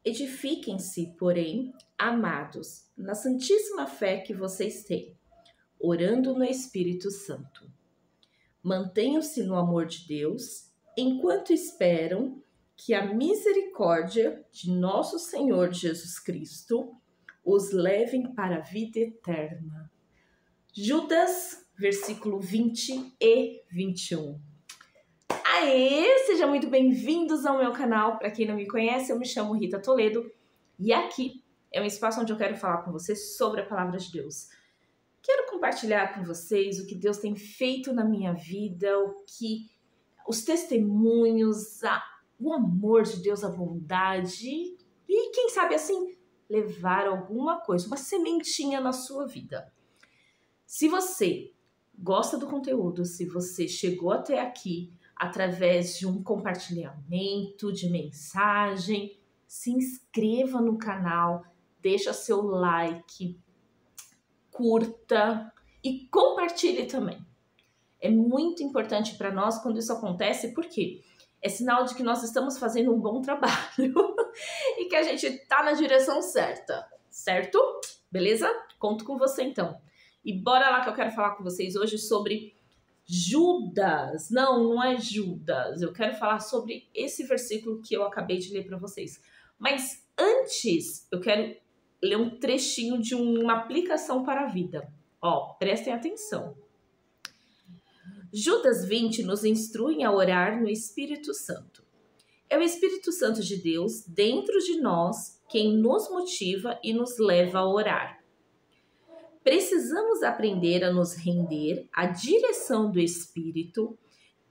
Edifiquem-se, porém, amados, na santíssima fé que vocês têm, orando no Espírito Santo. Mantenham-se no amor de Deus, enquanto esperam que a misericórdia de nosso Senhor Jesus Cristo os levem para a vida eterna. Judas, versículo 20 e 21. Aê! Sejam muito bem-vindos ao meu canal. Para quem não me conhece, eu me chamo Rita Toledo e aqui é um espaço onde eu quero falar com vocês sobre a Palavra de Deus. Quero compartilhar com vocês o que Deus tem feito na minha vida, os testemunhos, o amor de Deus, a bondade e quem sabe assim levar alguma coisa, uma sementinha na sua vida. Se você gosta do conteúdo, se você chegou até aqui através de um compartilhamento de mensagem, se inscreva no canal, deixa seu like, curta e compartilhe também. É muito importante para nós quando isso acontece, porque é sinal de que nós estamos fazendo um bom trabalho e que a gente está na direção certa, certo? Beleza? Conto com você então. E bora lá que eu quero falar com vocês hoje sobre Judas. Não é Judas. Eu quero falar sobre esse versículo que eu acabei de ler para vocês. Mas antes, eu quero ler um trechinho de uma aplicação para a vida. Ó, prestem atenção. Judas 20 nos instrui a orar no Espírito Santo. É o Espírito Santo de Deus dentro de nós quem nos motiva e nos leva a orar. Precisamos aprender a nos render à direção do Espírito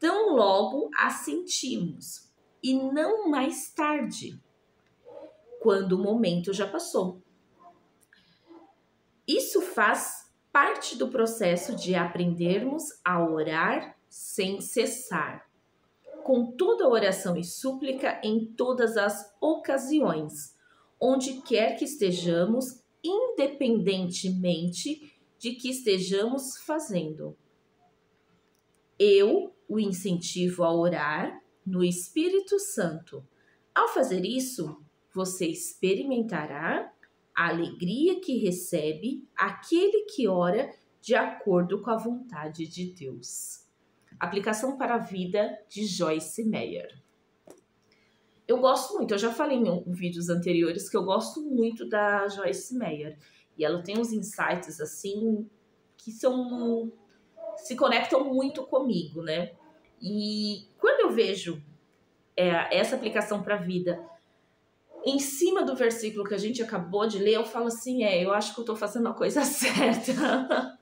tão logo a sentimos, e não mais tarde, quando o momento já passou. Isso faz parte do processo de aprendermos a orar sem cessar, com toda oração e súplica em todas as ocasiões, onde quer que estejamos, independentemente de que estejamos fazendo. Eu o incentivo a orar no Espírito Santo. Ao fazer isso, você experimentará a alegria que recebe aquele que ora de acordo com a vontade de Deus. Aplicação para a vida de Joyce Meyer. Eu gosto muito, eu já falei em vídeos anteriores que eu gosto muito da Joyce Meyer. E ela tem uns insights assim que se conectam muito comigo, né? E quando eu vejo essa aplicação para a vida em cima do versículo que a gente acabou de ler, eu falo assim, eu acho que eu tô fazendo a coisa certa.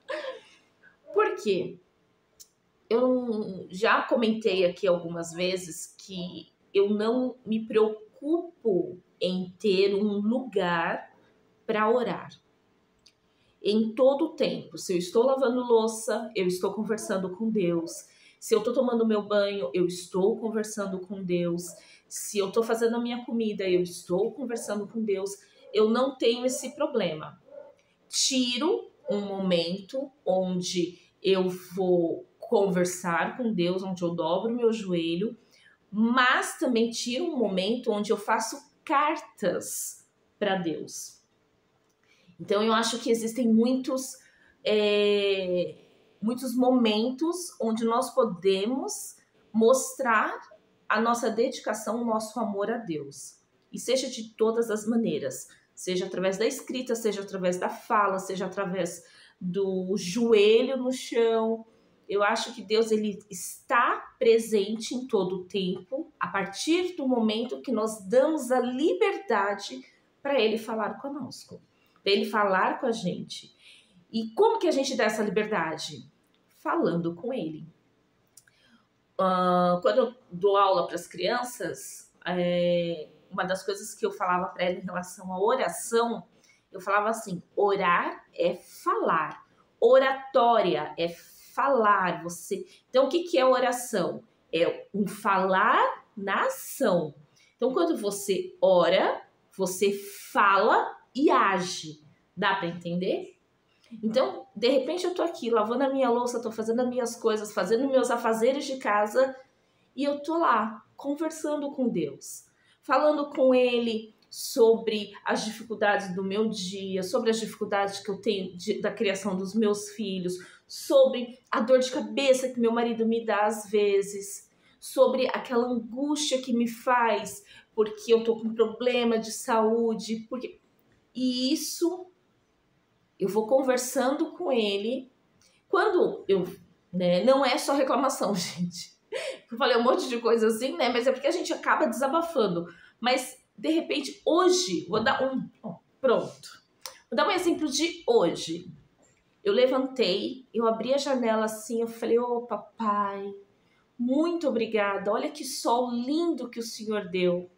Por quê? Eu já comentei aqui algumas vezes que eu não me preocupo em ter um lugar para orar. Em todo o tempo, se eu estou lavando louça, eu estou conversando com Deus. Se eu estou tomando meu banho, eu estou conversando com Deus. Se eu estou fazendo a minha comida, eu estou conversando com Deus. Eu não tenho esse problema. Tiro um momento onde eu vou conversar com Deus, onde eu dobro meu joelho, mas também tiro um momento onde eu faço cartas para Deus. Então eu acho que existem muitos momentos onde nós podemos mostrar a nossa dedicação, o nosso amor a Deus. E seja de todas as maneiras, seja através da escrita, seja através da fala, seja através do joelho no chão. Eu acho que Deus ele está presente em todo o tempo, a partir do momento que nós damos a liberdade para Ele falar conosco, para Ele falar com a gente. E como que a gente dá essa liberdade? Falando com Ele. Quando eu dou aula para as crianças, uma das coisas que eu falava para ela em relação à oração, eu falava assim, orar é falar, oratória é falar. Então, o que é oração? É um falar na ação. Então, quando você ora, você fala e age. Dá para entender? Então, de repente eu tô aqui lavando a minha louça, tô fazendo as minhas coisas, fazendo meus afazeres de casa e eu tô lá conversando com Deus, falando com Ele, sobre as dificuldades do meu dia, sobre as dificuldades que eu tenho da criação dos meus filhos, sobre a dor de cabeça que meu marido me dá às vezes, sobre aquela angústia que me faz porque eu tô com problema de saúde, e isso eu vou conversando com ele. Quando eu, né, não é só reclamação, gente. Eu falei um monte de coisa assim, né, mas é porque a gente acaba desabafando. Mas de repente hoje, vou dar pronto. Vou dar um exemplo de hoje. Eu levantei, eu abri a janela assim, eu falei: "Ô, papai, muito obrigada. Olha que sol lindo que o senhor deu.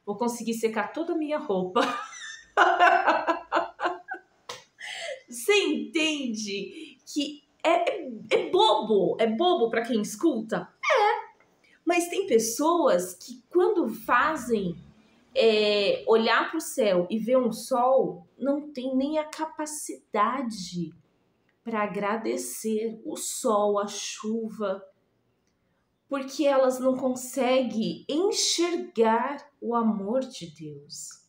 Vou conseguir secar toda a minha roupa." Você entende que é bobo para quem escuta? Mas tem pessoas que quando fazem olhar para o céu e ver um sol, não tem nem a capacidade para agradecer o sol, a chuva, porque elas não conseguem enxergar o amor de Deus.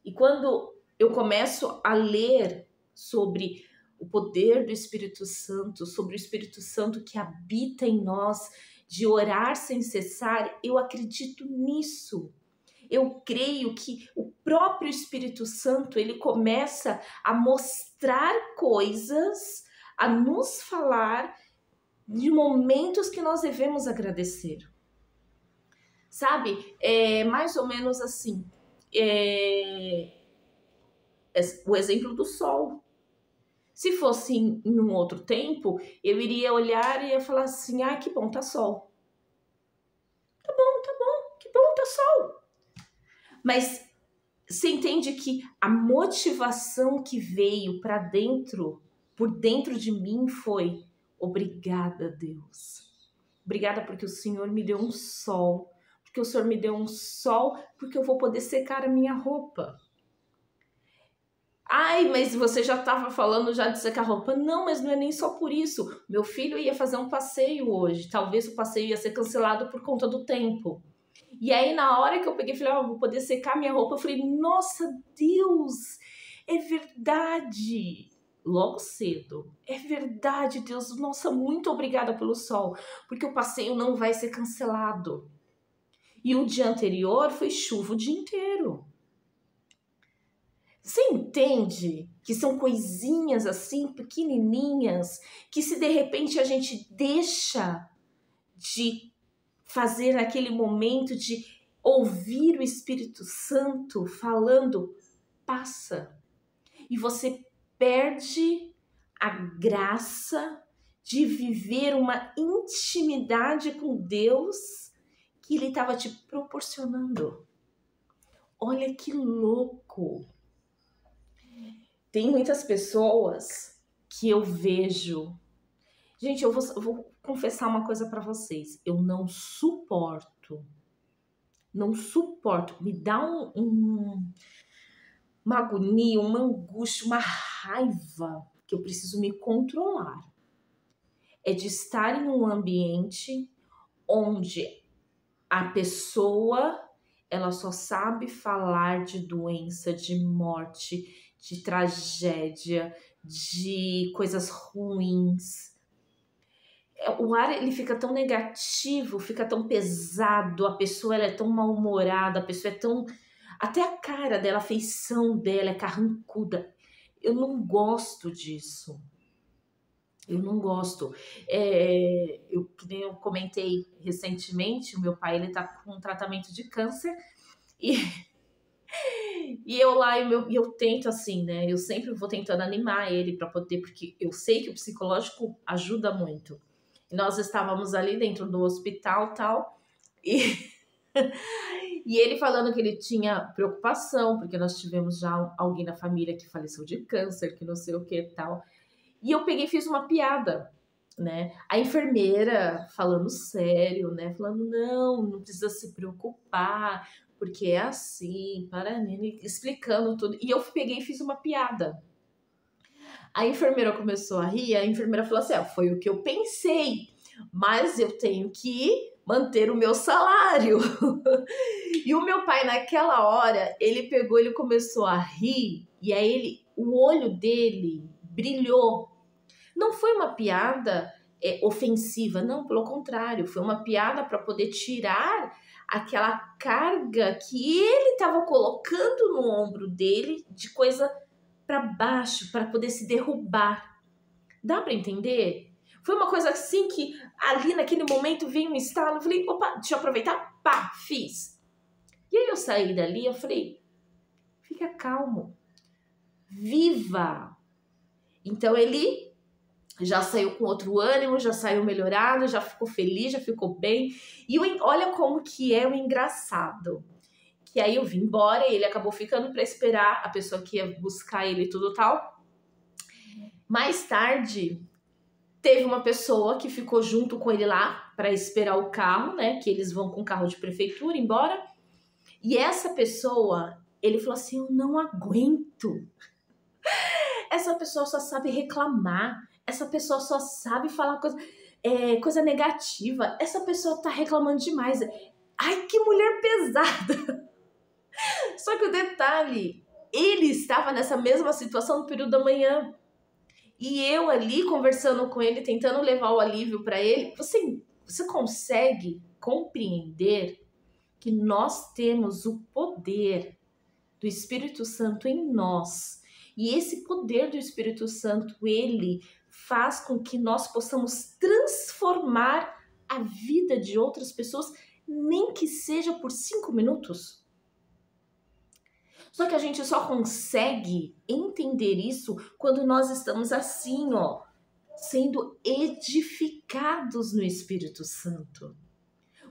E quando eu começo a ler sobre o poder do Espírito Santo, sobre o Espírito Santo que habita em nós, de orar sem cessar, eu acredito nisso. Eu creio que o próprio Espírito Santo, ele começa a mostrar coisas, a nos falar de momentos que nós devemos agradecer. Sabe? É mais ou menos assim. O exemplo do sol. Se fosse em um outro tempo, eu iria olhar e ia falar assim: "Ah, que bom, tá sol. Tá bom, que bom, tá sol." Mas você entende que a motivação que veio para dentro, por dentro de mim, foi: obrigada, Deus. Obrigada porque o Senhor me deu um sol. Porque o Senhor me deu um sol, porque eu vou poder secar a minha roupa. Ai, mas você já estava falando já de secar roupa. Não, mas não é nem só por isso. Meu filho ia fazer um passeio hoje. Talvez o passeio ia ser cancelado por conta do tempo. E aí, na hora que eu peguei e falei: vou poder secar minha roupa, eu falei: nossa, Deus, é verdade. Logo cedo. É verdade, Deus. Nossa, muito obrigada pelo sol. Porque o passeio não vai ser cancelado. E o dia anterior foi chuva o dia inteiro. Você entende que são coisinhas assim, pequenininhas, que se de repente a gente deixa de fazer naquele momento, de ouvir o Espírito Santo falando, passa. E você perde a graça de viver uma intimidade com Deus que Ele estava te proporcionando. Olha que louco! Tem muitas pessoas que eu vejo. Gente, eu vou confessar uma coisa para vocês. Eu não suporto. Me dá uma agonia, uma angústia, uma raiva que eu preciso me controlar. É de estar em um ambiente onde a pessoa, ela só sabe falar de doença, de morte, de tragédia, de coisas ruins. O ar, ele fica tão negativo, fica tão pesado, a pessoa ela é tão mal-humorada, a pessoa é tão... Até a cara dela, a feição dela é carrancuda. Eu não gosto disso. Eu não gosto. Que nem eu comentei recentemente, o meu pai, ele tá com um tratamento de câncer e eu lá, eu tento assim, né? Eu sempre vou tentando animar ele para poder, porque eu sei que o psicológico ajuda muito. E nós estávamos ali dentro do hospital tal, e, e ele falando que ele tinha preocupação, porque nós tivemos já alguém na família que faleceu de câncer, que não sei o que tal. E eu peguei e fiz uma piada, né? A enfermeira falando sério, né? Falando, não precisa se preocupar, porque é assim, explicando tudo. E eu peguei e fiz uma piada. A enfermeira começou a rir, a enfermeira falou assim: foi o que eu pensei, mas eu tenho que manter o meu salário. E o meu pai, naquela hora, ele pegou, ele começou a rir, e aí o olho dele brilhou. Não foi uma piada ofensiva, não, pelo contrário, foi uma piada para poder tirar aquela carga que ele estava colocando no ombro dele de coisa para baixo, para poder se derrubar. Dá para entender? Foi uma coisa assim que ali naquele momento veio um estalo, eu falei, opa, deixa eu aproveitar, pá, fiz. E aí eu saí dali, eu falei, fica calmo, viva. Então ele já saiu com outro ânimo, já saiu melhorado, já ficou feliz, já ficou bem. E olha como que é o engraçado. Que aí eu vim embora e ele acabou ficando para esperar a pessoa que ia buscar ele e tudo tal. Mais tarde, teve uma pessoa que ficou junto com ele lá para esperar o carro, né? Que eles vão com o carro de prefeitura embora. E essa pessoa, ele falou assim, eu não aguento. Essa pessoa só sabe reclamar. Essa pessoa só sabe falar coisa negativa. Essa pessoa tá reclamando demais. Ai, que mulher pesada. Só que o detalhe, ele estava nessa mesma situação no período da manhã. E eu ali conversando com ele, tentando levar o alívio para ele. Você consegue compreender que nós temos o poder do Espírito Santo em nós. E esse poder do Espírito Santo, ele faz com que nós possamos transformar a vida de outras pessoas, nem que seja por 5 minutos. Só que a gente só consegue entender isso quando nós estamos assim, ó, sendo edificados no Espírito Santo.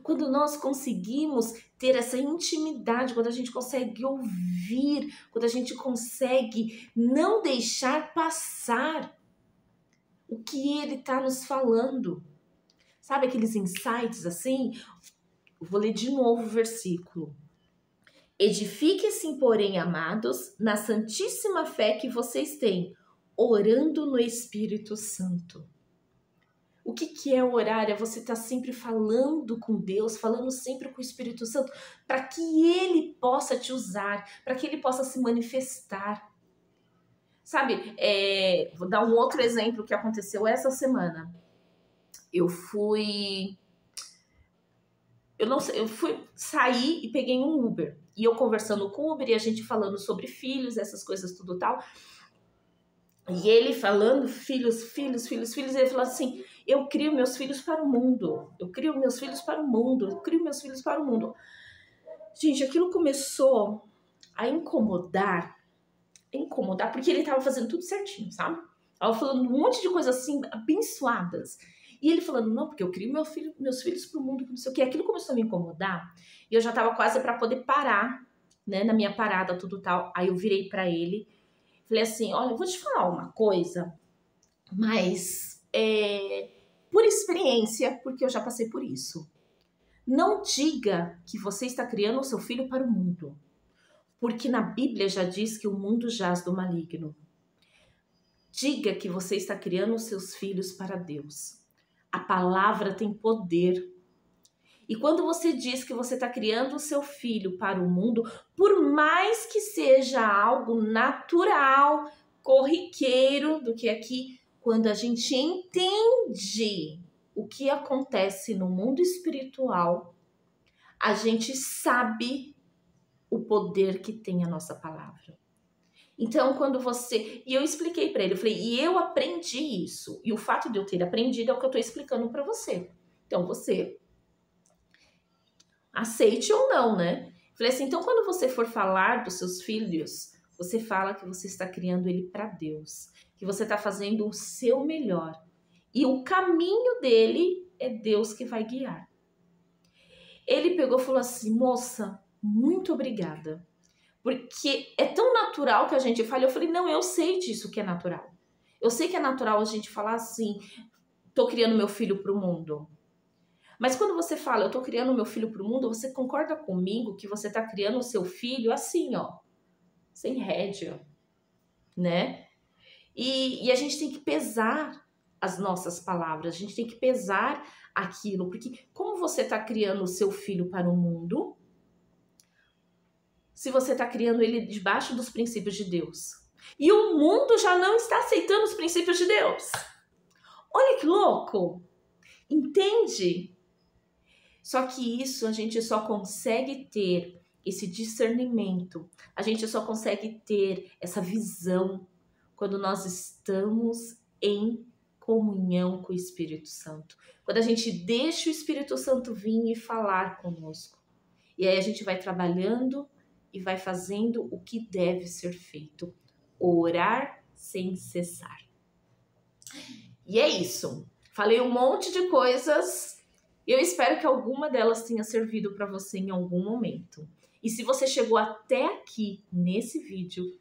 Quando nós conseguimos ter essa intimidade, quando a gente consegue ouvir, quando a gente consegue não deixar passar o que ele está nos falando. Sabe aqueles insights assim? Eu vou ler de novo o versículo. Edifiquem-se, porém, amados, na santíssima fé que vocês têm, orando no Espírito Santo. O que é orar? É você estar sempre falando com Deus, falando sempre com o Espírito Santo, para que Ele possa te usar, para que Ele possa se manifestar. Sabe, vou dar um outro exemplo que aconteceu essa semana. Eu fui sair e peguei um Uber. E eu conversando com o Uber e a gente falando sobre filhos, essas coisas tudo tal. E ele falando, filhos, ele falou assim, eu crio meus filhos para o mundo. Eu crio meus filhos para o mundo. Eu crio meus filhos para o mundo. Gente, aquilo começou a incomodar, porque ele estava fazendo tudo certinho, sabe? Tava falando um monte de coisas assim, abençoadas. E ele falando, não, porque eu crio meus filhos para o mundo, não sei o que. Aquilo começou a me incomodar. E eu já estava quase para poder parar, né, na minha parada, tudo tal. Aí eu virei para ele, falei assim, olha, eu vou te falar uma coisa, mas por experiência, porque eu já passei por isso. Não diga que você está criando o seu filho para o mundo, porque na Bíblia já diz que o mundo jaz do maligno. Diga que você está criando os seus filhos para Deus. A palavra tem poder. E quando você diz que você está criando o seu filho para o mundo, por mais que seja algo natural, corriqueiro do que aqui, quando a gente entende o que acontece no mundo espiritual, a gente sabe o poder que tem a nossa palavra. Então, quando você... E eu expliquei para ele, eu falei, e eu aprendi isso. E o fato de eu ter aprendido é o que eu estou explicando para você. Então, você aceite ou não, né? Falei assim, então quando você for falar dos seus filhos, você fala que você está criando ele para Deus. Que você está fazendo o seu melhor. E o caminho dele é Deus que vai guiar. Ele pegou e falou assim, moça, muito obrigada. Porque é tão natural que a gente fala. Eu falei, não, eu sei disso que é natural. Eu sei que é natural a gente falar assim, tô criando meu filho pro mundo. Mas quando você fala, eu tô criando meu filho pro mundo, você concorda comigo que você tá criando o seu filho assim, ó, sem rédea, né? E a gente tem que pesar as nossas palavras, a gente tem que pesar aquilo, porque como você está criando o seu filho para o mundo, se você está criando ele debaixo dos princípios de Deus, e o mundo já não está aceitando os princípios de Deus. Olha que louco! Entende? Só que isso a gente só consegue ter esse discernimento, a gente só consegue ter essa visão quando nós estamos em comunhão com o Espírito Santo. Quando a gente deixa o Espírito Santo vir e falar conosco. E aí a gente vai trabalhando e vai fazendo o que deve ser feito. Orar sem cessar. E é isso. Falei um monte de coisas. Eu espero que alguma delas tenha servido para você em algum momento. E se você chegou até aqui nesse vídeo,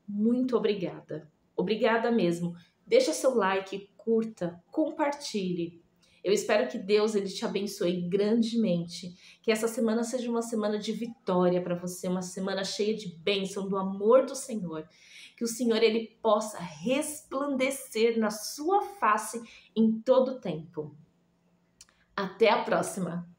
muito obrigada. Obrigada mesmo. Deixa seu like, curta, compartilhe. Eu espero que Deus ele te abençoe grandemente. Que essa semana seja uma semana de vitória para você, uma semana cheia de bênção, do amor do Senhor. Que o Senhor ele possa resplandecer na sua face em todo o tempo. Até a próxima!